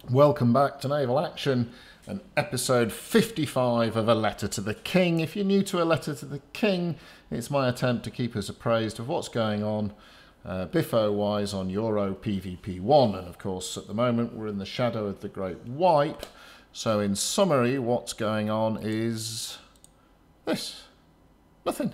Welcome back to Naval Action and episode 55 of A Letter to the King. If you're new to A Letter to the King, it's my attempt to keep us appraised of what's going on BIFO-wise on Euro PvP1. And of course, at the moment, we're in the shadow of the Great Wipe. So in summary, what's going on is this. Nothing.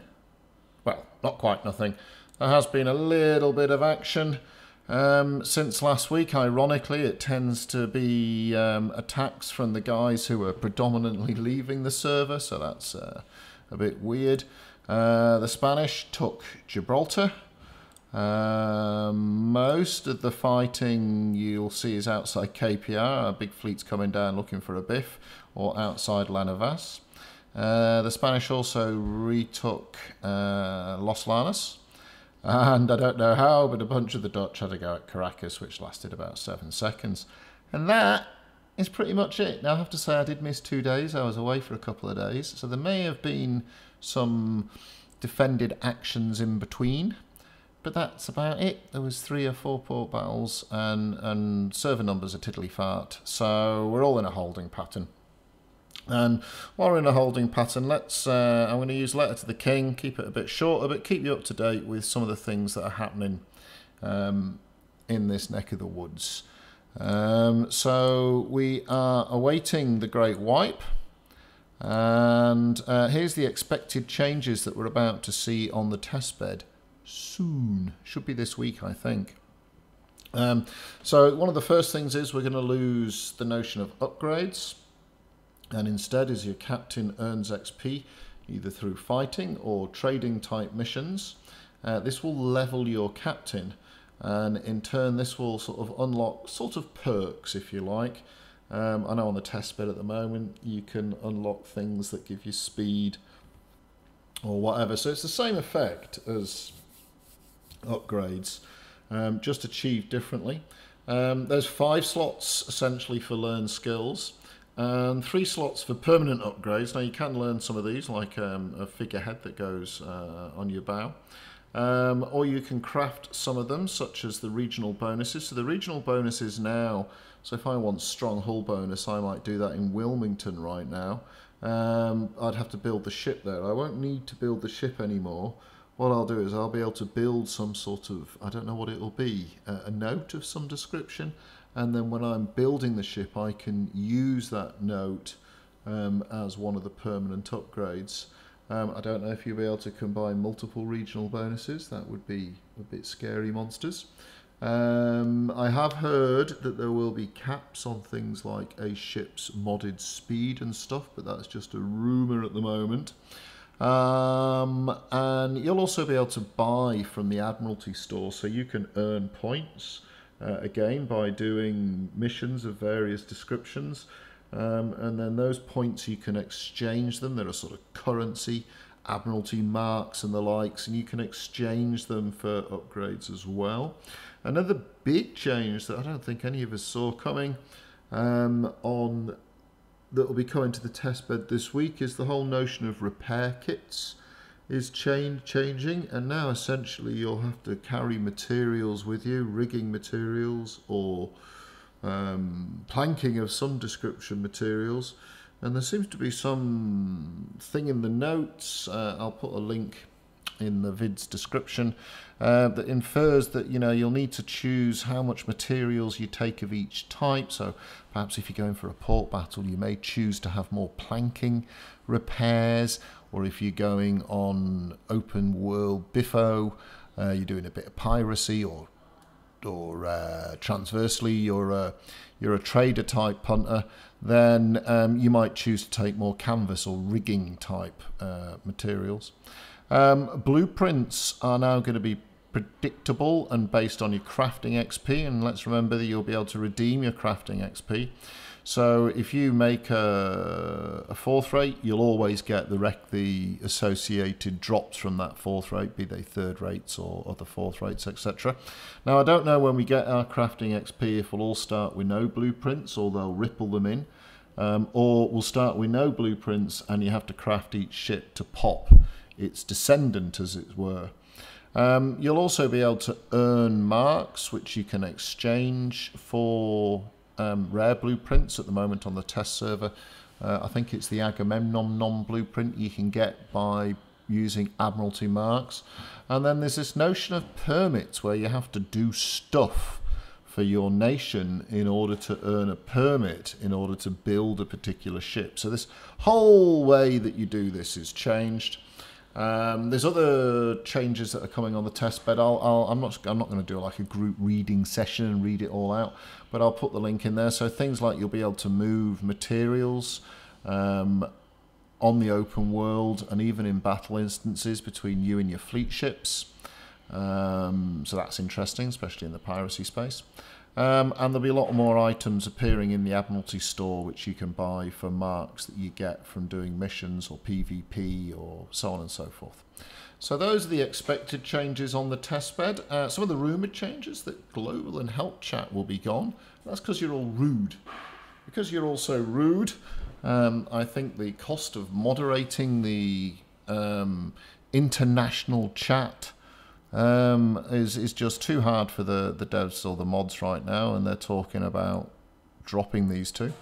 Well, not quite nothing. There has been a little bit of action. Since last week, ironically, it tends to be attacks from the guys who are predominantly leaving the server, so that's a bit weird. The Spanish took Gibraltar. Most of the fighting you'll see is outside KPR. Big fleets coming down looking for a biff, or outside La Navas. The Spanish also retook Los Llanos. And I don't know how, but a bunch of the Dutch had a go at Caracas, which lasted about 7 seconds. And that is pretty much it. Now, I have to say I did miss 2 days. I was away for a couple of days. So there may have been some defended actions in between. But that's about it. There was 3 or 4 port battles and server numbers are tiddly fart. So we're all in a holding pattern. And while we're in a holding pattern, I'm going to use Letter to the King, keep it a bit shorter, but keep you up to date with some of the things that are happening in this neck of the woods. So we are awaiting the Great Wipe, and here's the expected changes that we're about to see on the testbed soon. Should be this week, I think. So one of the first things is we're going to lose the notion of upgrades. And instead, as your captain earns XP, either through fighting or trading type missions, this will level your captain. And in turn, this will sort of unlock sort of perks, if you like. I know on the test bed at the moment, you can unlock things that give you speed or whatever. So it's the same effect as upgrades, just achieved differently. There's 5 slots essentially for learn skills. And 3 slots for permanent upgrades. Now you can learn some of these, like a figurehead that goes on your bow. Or you can craft some of them, such as the regional bonuses. So the regional bonuses now, so if I want strong hull bonus, I might do that in Wilmington right now. I'd have to build the ship there. I won't need to build the ship anymore. What I'll do is I'll be able to build some sort of, I don't know what it'll be, a note of some description. And then when I'm building the ship, I can use that note as one of the permanent upgrades. I don't know if you'll be able to combine multiple regional bonuses. That would be a bit scary monsters. I have heard that there will be caps on things like a ship's modded speed and stuff, but that's just a rumour at the moment. And you'll also be able to buy from the Admiralty store, so you can earn points. Again, by doing missions of various descriptions, and then those points you can exchange them. There are sort of currency, Admiralty marks and the likes, and you can exchange them for upgrades as well. Another big change that I don't think any of us saw coming that will be coming to the testbed this week is the whole notion of repair kits is changing, and now essentially you'll have to carry materials with you, rigging materials or planking of some description materials, and there seems to be some thing in the notes, I'll put a link in the vid's description, that infers that you'll need to choose how much materials you take of each type. So perhaps if you're going for a port battle, you may choose to have more planking repairs, or if you're going on open world BIFO, you're doing a bit of piracy, or transversely you're a trader type punter, then you might choose to take more canvas or rigging type materials. Blueprints are now going to be predictable and based on your crafting XP, and let's remember that you'll be able to redeem your crafting XP. So if you make a 4th rate, you'll always get the associated drops from that 4th rate, be they 3rd rates or other 4th rates, etc. Now, I don't know when we get our crafting XP if we'll all start with no blueprints or they'll ripple them in, or we'll start with no blueprints and you have to craft each ship to pop its descendant, as it were. You'll also be able to earn marks, which you can exchange for rare blueprints at the moment on the test server. I think it's the Agamemnon non-blueprint you can get by using Admiralty marks. And then there's this notion of permits where you have to do stuff for your nation in order to earn a permit in order to build a particular ship. So this whole way that you do this is changed. There's other changes that are coming on the test bed. I'm not going to do like a group reading session and read it all out, but I'll put the link in there. So things like you'll be able to move materials on the open world and even in battle instances between you and your fleet ships. So that's interesting, especially in the piracy space. And there'll be a lot more items appearing in the Admiralty store which you can buy for marks that you get from doing missions or PvP or so on and so forth. So those are the expected changes on the testbed. Some of the rumoured changes, that global and help chat will be gone. That's because you're all rude. Because you're all so rude, I think the cost of moderating the international chat is just too hard for the devs or the mods right now, and they're talking about dropping these two.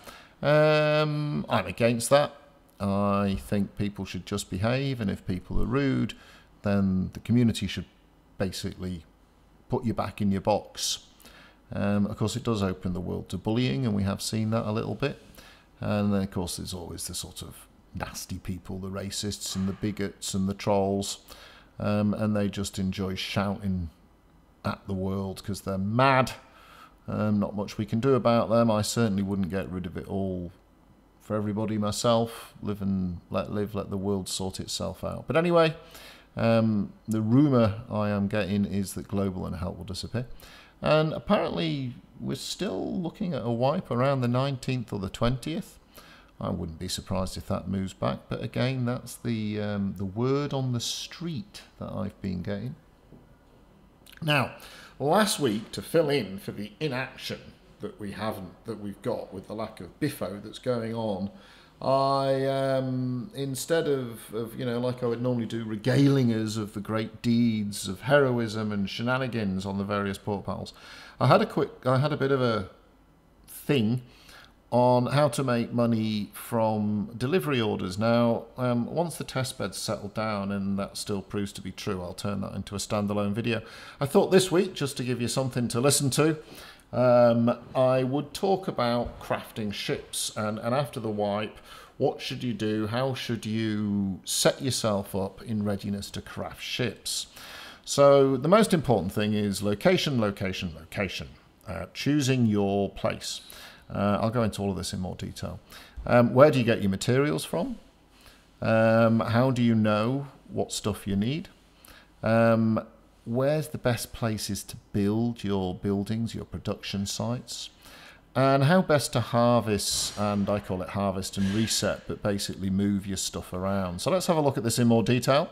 I'm against that. I think people should just behave, and if people are rude, then the community should basically put you back in your box. Of course, it does open the world to bullying, and we have seen that a little bit. And then, of course, there's always the sort of nasty people, the racists and the bigots and the trolls. And they just enjoy shouting at the world because they're mad. Not much we can do about them. I certainly wouldn't get rid of it all for everybody myself. Live and let live, let the world sort itself out. But anyway, the rumour I am getting is that global and help will disappear. And apparently we're still looking at a wipe around the 19th or the 20th. I wouldn't be surprised if that moves back, but again, that's the word on the street that I've been getting. Now, last week, to fill in for the inaction that we've got with the lack of biffo that's going on, I instead of like I would normally do, regaling us of the great deeds of heroism and shenanigans on the various port pals, I had a bit of a thing on how to make money from delivery orders. Now, once the testbed's settled down, and that still proves to be true, I'll turn that into a standalone video. I thought this week, just to give you something to listen to, I would talk about crafting ships, and after the wipe, what should you do? How should you set yourself up in readiness to craft ships? So the most important thing is location, location, location. Choosing your place. I'll go into all of this in more detail. Where do you get your materials from? How do you know what stuff you need? Where's the best places to build your buildings, your production sites? And how best to harvest, and I call it harvest and reset, but basically move your stuff around. So let's have a look at this in more detail.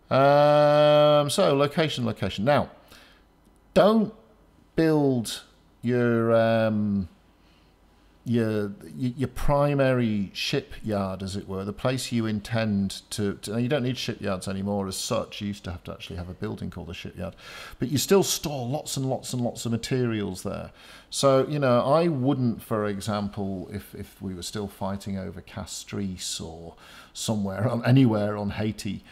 So location, location. Now, don't build your primary shipyard, as it were, the place you intend to you don't need shipyards anymore as such. You used to actually have a building called a shipyard, but you still store lots and lots and lots of materials there. So, I wouldn't, for example, if we were still fighting over Castries or anywhere on Haiti,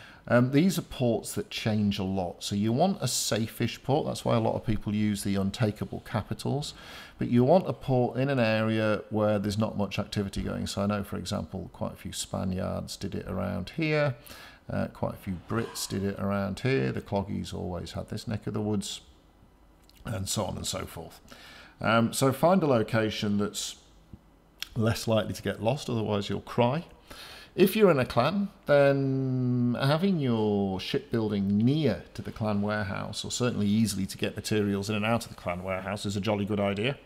these are ports that change a lot. So you want a safe-ish port. That's why a lot of people use the untakeable capitals. But you want a port in an area where there's not much activity going. So I know, for example, quite a few Spaniards did it around here. Quite a few Brits did it around here. The cloggies always had this neck of the woods, and so on and so forth. So find a location that's less likely to get lost, otherwise you'll cry. If you're in a clan, then having your shipbuilding near to the clan warehouse, or certainly easily to get materials in and out of the clan warehouse, is a jolly good idea.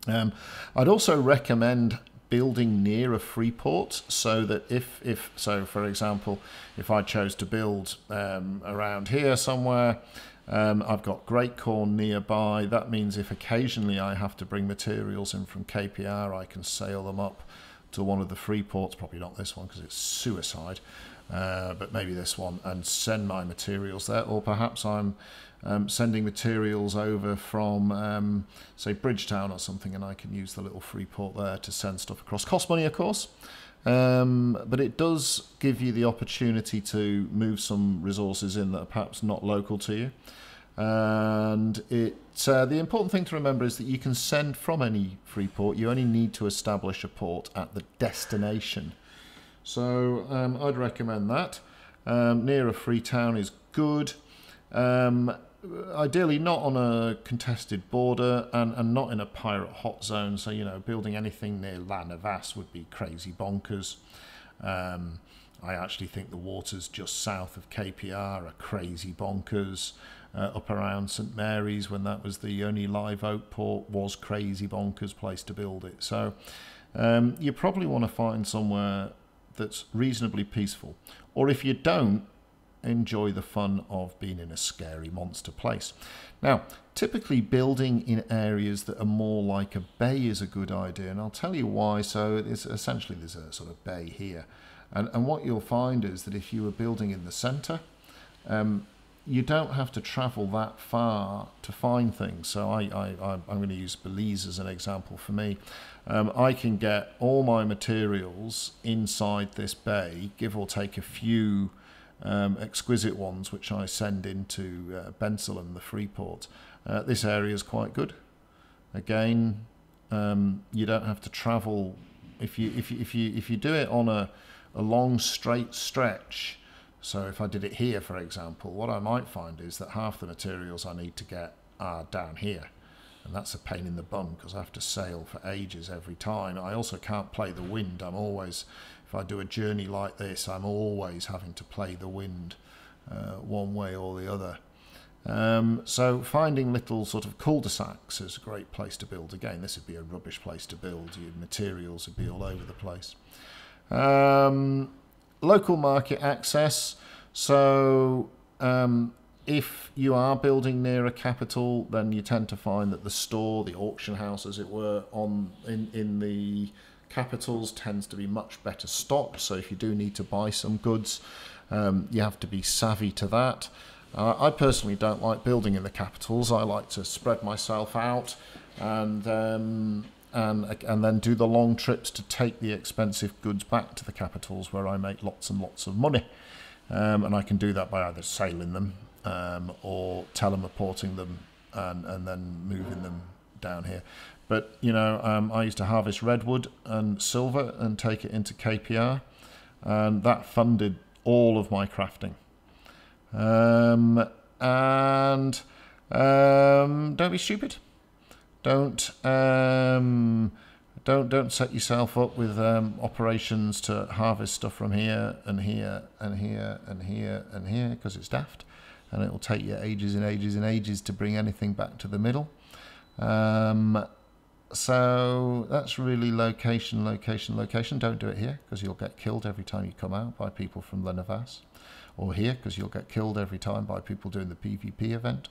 I'd also recommend building near a free port, so that so for example, if I chose to build around here somewhere, I've got Great Corn nearby. That means if occasionally I have to bring materials in from KPR, I can sail them up to one of the free ports, probably not this one because it's suicide, but maybe this one, and send my materials there. Or perhaps I'm sending materials over from, say, Bridgetown or something, and I can use the little free port there to send stuff across. Costs money, of course, but it does give you the opportunity to move some resources in that are perhaps not local to you. And the important thing to remember is that you can send from any free port. You only need to establish a port at the destination. So I'd recommend that. Near a free town is good. Ideally not on a contested border and not in a pirate hot zone. So, you know, building anything near Naval would be crazy bonkers. I actually think the waters just south of KPR are crazy bonkers. Up around St Mary's, when that was the only live oak port, was crazy bonkers place to build it. So you probably want to find somewhere that's reasonably peaceful. Or if you don't, enjoy the fun of being in a scary monster place. Now, typically building in areas that are more like a bay is a good idea, and I'll tell you why. So it's essentially there's a sort of bay here, and what you'll find is that if you were building in the centre, you don't have to travel that far to find things. So I'm going to use Belize as an example for me. I can get all my materials inside this bay, give or take a few exquisite ones, which I send into Bensalem, the free port. This area is quite good. Again, you don't have to travel. If you do it on a long straight stretch. So if I did it here, for example, what I might find is that half the materials I need to get are down here. And that's a pain in the bum because I have to sail for ages every time. I also can't play the wind. I'm always, if I do a journey like this, I'm always having to play the wind one way or the other. So finding little sort of cul-de-sacs is a great place to build. Again, this would be a rubbish place to build. Your materials would be all over the place. Local market access. So if you are building near a capital, then you tend to find that the store, the auction house as it were, in the capitals tends to be much better stocked. So if you do need to buy some goods, you have to be savvy to that. I personally don't like building in the capitals. I like to spread myself out and then do the long trips to take the expensive goods back to the capitals where I make lots and lots of money. And I can do that by either sailing them or teleporting them and then moving them down here. But, you know, I used to harvest redwood and silver and take it into KPR, and that funded all of my crafting. Don't be stupid. Don't set yourself up with operations to harvest stuff from here and here and here and here and here, because it's daft, and it will take you ages and ages and ages to bring anything back to the middle. So that's really location, location, location. Don't do it here because you'll get killed every time you come out by people from Lenavas, or here because you'll get killed every time by people doing the PvP event.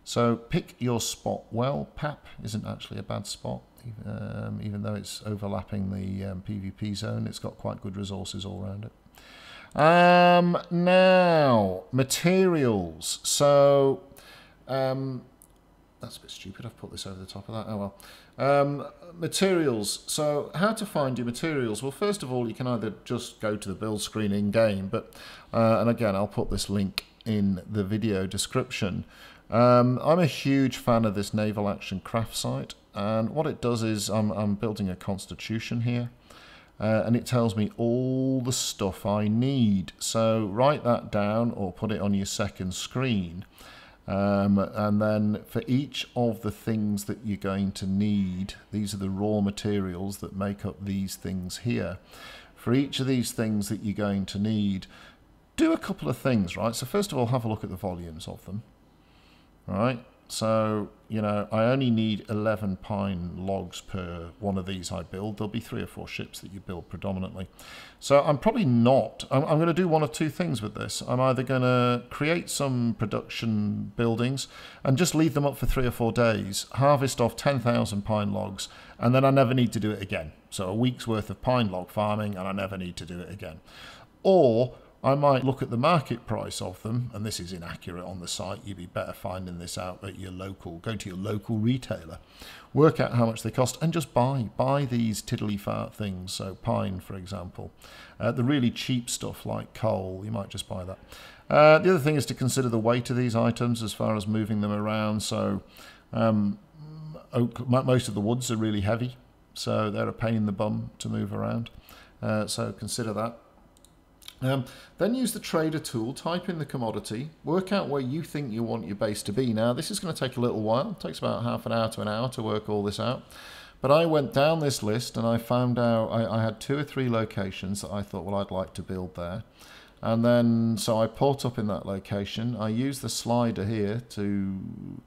So pick your spot well. PAP isn't actually a bad spot, even though it's overlapping the PvP zone. It's got quite good resources all around it. Now, materials. So that's a bit stupid. I've put this over the top of that. Oh well. Materials. So how to find your materials? Well, first of all, you can either just go to the build screen in game, but and again, I'll put this link in the video description. I'm a huge fan of this Naval Action Craft site, and what it does is I'm building a constitution here, and it tells me all the stuff I need. So write that down or put it on your second screen, and then for each of the things that you're going to need, these are the raw materials that make up these things here. For each of these things that you're going to need, do a couple of things, right? So first of all, have a look at the volumes of them. Right, so, you know, I only need 11 pine logs per one of these I build. There'll be 3 or 4 ships that you build predominantly. So I'm probably not, I'm going to do one of two things with this. I'm either going to create some production buildings and just leave them up for 3 or 4 days, harvest off 10,000 pine logs, and then I never need to do it again. So a week's worth of pine log farming and I never need to do it again. Or I might look at the market price of them, and this is inaccurate on the site. You'd be better finding this out at your local, go to your local retailer, work out how much they cost, and just buy these tiddly fart things. So pine, for example, the really cheap stuff like coal, you might just buy that. The other thing is to consider the weight of these items as far as moving them around. So oak, most of the woods are really heavy, so they're a pain in the bum to move around. So consider that. Then use the trader tool, type in the commodity, work out where you think you want your base to be. Now, this is going to take a little while. It takes about half an hour to an hour to work all this out. But I went down this list and I found out I had 2 or 3 locations that I thought, well, I'd like to build there. And then, so I port up in that location. I use the slider here to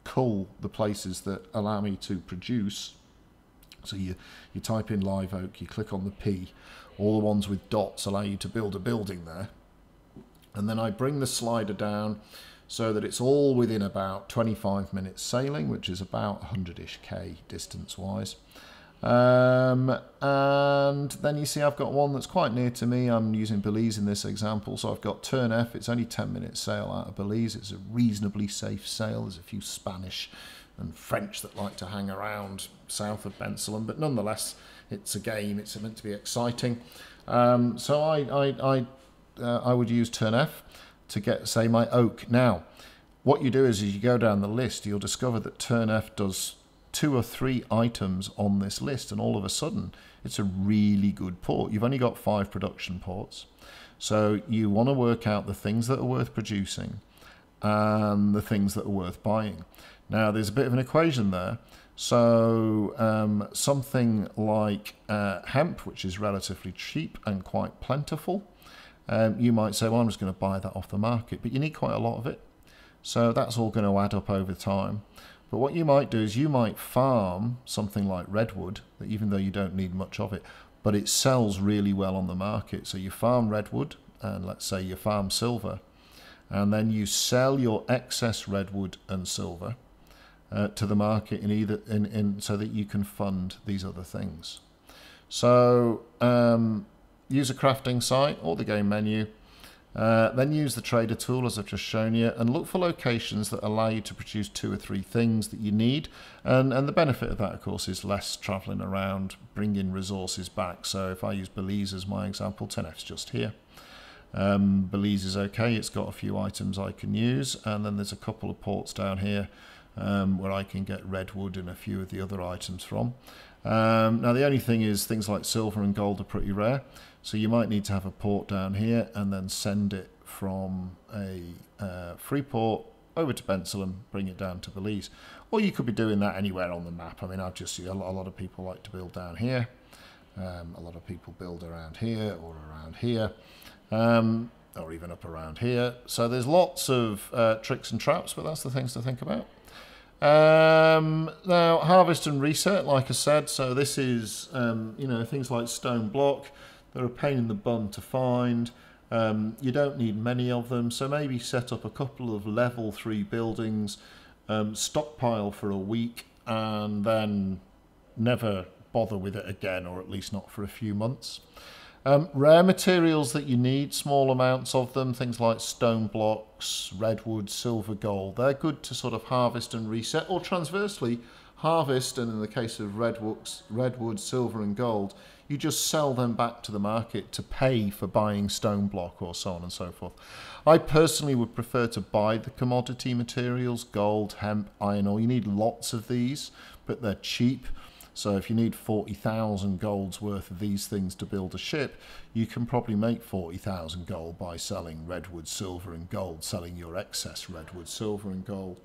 cull the places that allow me to produce. So you type in live oak, you click on the P. All the ones with dots allow you to build a building there. And then I bring the slider down so that it's all within about 25 minutes sailing, which is about 100-ish K distance-wise. And then you see I've got one that's quite near to me. I'm using Belize in this example. So I've got Turn F. It's only 10 minutes sail out of Belize. It's a reasonably safe sail. There's a few Spanish and French that like to hang around south of Bensalem, but nonetheless, it's a game. It's meant to be exciting. So I would use Turn F to get, say, my oak. Now, what you do is you go down the list, you'll discover that Turn F does 2 or 3 items on this list, and all of a sudden, it's a really good port. You've only got 5 production ports. So you want to work out the things that are worth producing and the things that are worth buying. Now, there's a bit of an equation there. So something like hemp, which is relatively cheap and quite plentiful, you might say, well, I'm just going to buy that off the market, but you need quite a lot of it. So that's all going to add up over time. But what you might do is you might farm something like redwood, even though you don't need much of it, but it sells really well on the market. So you farm redwood, and let's say you farm silver, and then you sell your excess redwood and silver to the market so that you can fund these other things. So use a crafting site or the game menu, then use the trader tool as I've just shown you, and look for locations that allow you to produce 2 or 3 things that you need. And the benefit of that, of course, is less traveling around, bringing resources back. So if I use Belize as my example, 10F's just here. Belize is okay, it's got a few items I can use, and then there's a couple of ports down here where I can get redwood and a few of the other items from. Now the only thing is things like silver and gold are pretty rare, so you might need to have a port down here and then send it from a free port over to Bensalem, bring it down to Belize. Or you could be doing that anywhere on the map. I mean, I've just seen a lot of people like to build down here. A lot of people build around here or around here. Or even up around here. So there's lots of tricks and traps, but that's the things to think about. Now, harvest and reset, like I said, so this is, things like stone block. They're a pain in the bum to find. You don't need many of them, so maybe set up a couple of level 3 buildings, stockpile for a week, and then never bother with it again, or at least not for a few months. Rare materials that you need, small amounts of them, things like stone blocks, redwood, silver, gold. They're good to sort of harvest and reset, or transversely harvest, and in the case of redwood, silver and gold, you just sell them back to the market to pay for buying stone block or so on and so forth. I personally would prefer to buy the commodity materials, gold, hemp, iron ore. You need lots of these, but they're cheap. So if you need 40,000 gold's worth of these things to build a ship, you can probably make 40,000 gold by selling redwood, silver and gold, selling your excess redwood, silver and gold.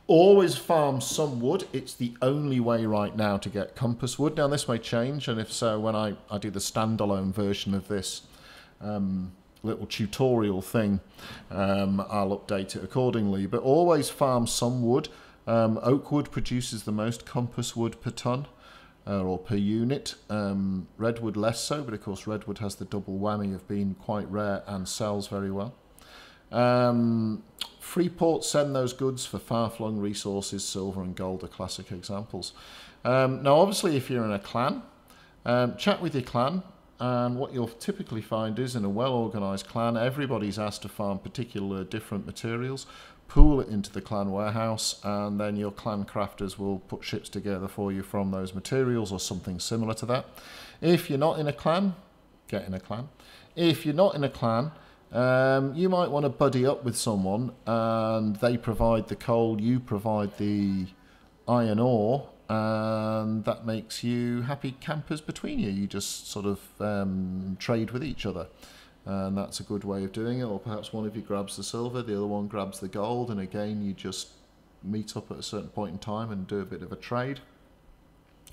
Always farm some wood. It's the only way right now to get compass wood. Now this may change, and if so, when I do the standalone version of this little tutorial thing, I'll update it accordingly. But always farm some wood. Oak wood produces the most compass wood per ton. Or per unit. Redwood less so, but of course redwood has the double whammy of being quite rare and sells very well. Freeport send those goods for far-flung resources. Silver and gold are classic examples. Now obviously if you're in a clan, chat with your clan, and what you'll typically find is in a well-organised clan, everybody's asked to farm particular different materials, pool it into the clan warehouse, and then your clan crafters will put ships together for you from those materials or something similar to that. If you're not in a clan, get in a clan. If you're not in a clan, you might want to buddy up with someone and they provide the coal, you provide the iron ore, and that makes you happy campers between you. You just sort of trade with each other, and that's a good way of doing it. Or perhaps one of you grabs the silver, the other one grabs the gold, and again you just meet up at a certain point in time and do a bit of a trade.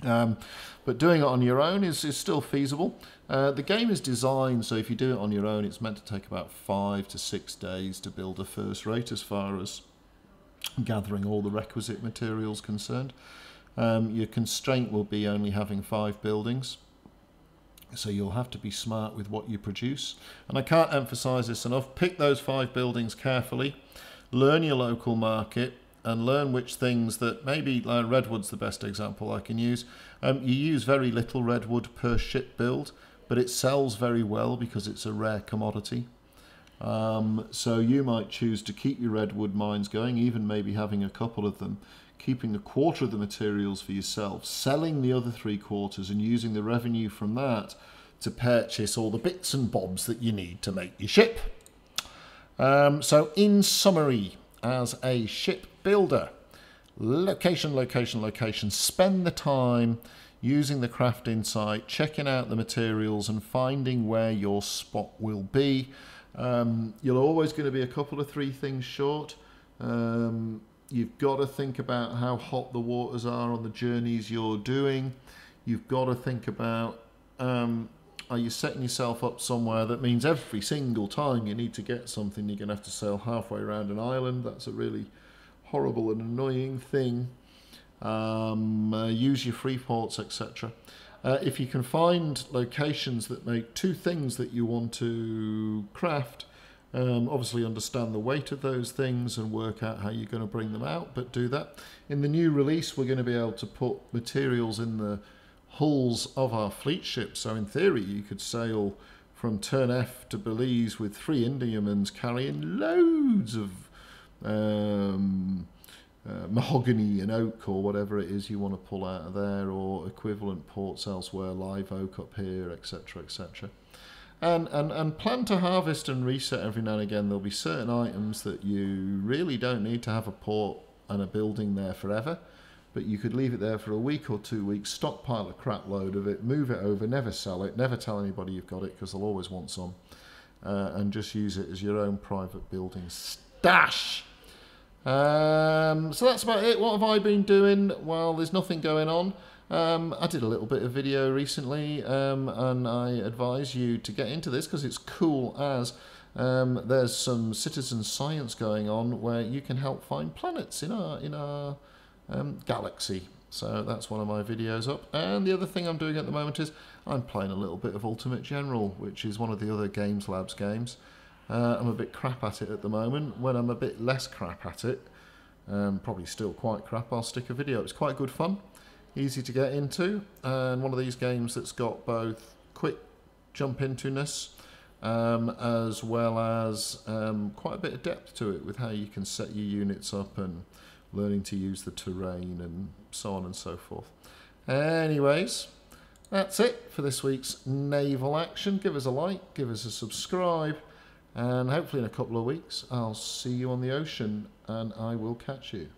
But doing it on your own is still feasible. The game is designed so if you do it on your own, it's meant to take about 5 to 6 days to build a first rate as far as gathering all the requisite materials concerned. Your constraint will be only having 5 buildings, so you'll have to be smart with what you produce. And I can't emphasize this enough. Pick those 5 buildings carefully, learn your local market, and learn which things that maybe, like redwood's the best example I can use. You use very little redwood per ship build, but it sells very well because it's a rare commodity. So you might choose to keep your redwood mines going, even maybe having a couple of them, keeping 1/4 of the materials for yourself, selling the other 3/4 and using the revenue from that to purchase all the bits and bobs that you need to make your ship. So in summary, as a ship builder, location, location, location. Spend the time using the craft insight, checking out the materials and finding where your spot will be. You're always going to be a couple of 3 things short. You've got to think about how hot the waters are on the journeys you're doing. You've got to think about, are you setting yourself up somewhere that means every single time you need to get something, you're going to have to sail halfway around an island? That's a really horrible and annoying thing. Use your free ports, etc. If you can find locations that make 2 things that you want to craft, obviously understand the weight of those things and work out how you're going to bring them out, but do that. In the new release, we're going to be able to put materials in the hulls of our fleet ships. So in theory, you could sail from Turn F to Belize with 3 Indiamans carrying loads of mahogany and oak or whatever it is you want to pull out of there, or equivalent ports elsewhere, live oak up here, etc, etc. And plan to harvest and reset every now and again. There'll be certain items that you really don't need to have a port and a building there forever, but you could leave it there for a week or 2 weeks, stockpile a crap load of it, move it over, never sell it, never tell anybody you've got it because they'll always want some, and just use it as your own private building stash. So that's about it. What have I been doing? Well, there's nothing going on. I did a little bit of video recently, and I advise you to get into this because it's cool as there's some citizen science going on where you can help find planets in our galaxy. So that's one of my videos up. And the other thing I'm doing at the moment is I'm playing a little bit of Ultimate General, which is one of the other Games Labs games. I'm a bit crap at it at the moment. When I'm a bit less crap at it, probably still quite crap, I'll stick a video. It's quite good fun, easy to get into, and one of these games that's got both quick jump into-ness as well as quite a bit of depth to it with how you can set your units up and learning to use the terrain and so on and so forth. Anyways, that's it for this week's Naval Action. Give us a like, give us a subscribe, and hopefully in a couple of weeks I'll see you on the ocean and I will catch you.